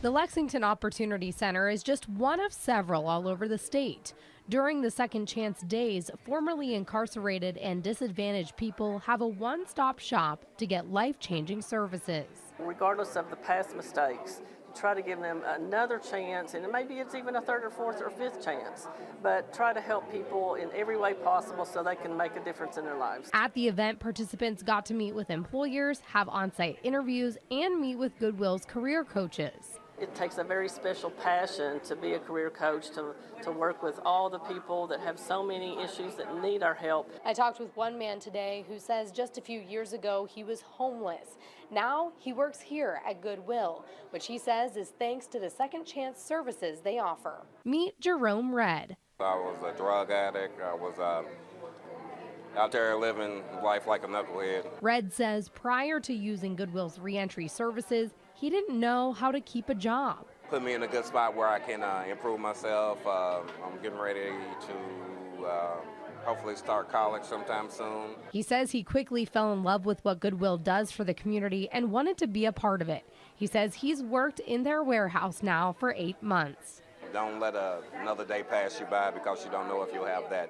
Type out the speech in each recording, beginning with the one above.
The Lexington Opportunity Center is just one of several all over the state. During the Second Chance Days, formerly incarcerated and disadvantaged people have a one-stop shop to get life-changing services. Regardless of the past mistakes, try to give them another chance, and maybe it's even a third or fourth or fifth chance, but try to help people in every way possible so they can make a difference in their lives. At the event, participants got to meet with employers, have on-site interviews, and meet with Goodwill's career coaches. It takes a very special passion to be a career coach, to work with all the people that have so many issues that need our help. I talked with one man today who says just a few years ago he was homeless. Now he works here at Goodwill, which he says is thanks to the second chance services they offer. Meet Jerome Red. I was a drug addict. I was out there living life like a knucklehead. Red says prior to using Goodwill's reentry services, he didn't know how to keep a job. Put me in a good spot where I can improve myself. I'm getting ready to hopefully start college sometime soon. He says he quickly fell in love with what Goodwill does for the community and wanted to be a part of it. He says he's worked in their warehouse now for 8 months. Don't let another day pass you by because you don't know if you'll have that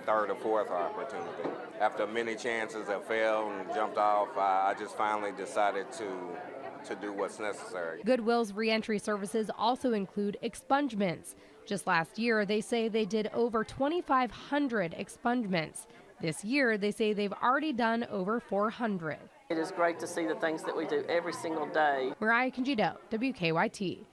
third or fourth opportunity. After many chances that failed and jumped off, I just finally decided to do what's necessary. Goodwill's reentry services also include expungements. Just last year, they say they did over 2,500 expungements. This year, they say they've already done over 400. It is great to see the things that we do every single day. Mariah Congido, WKYT.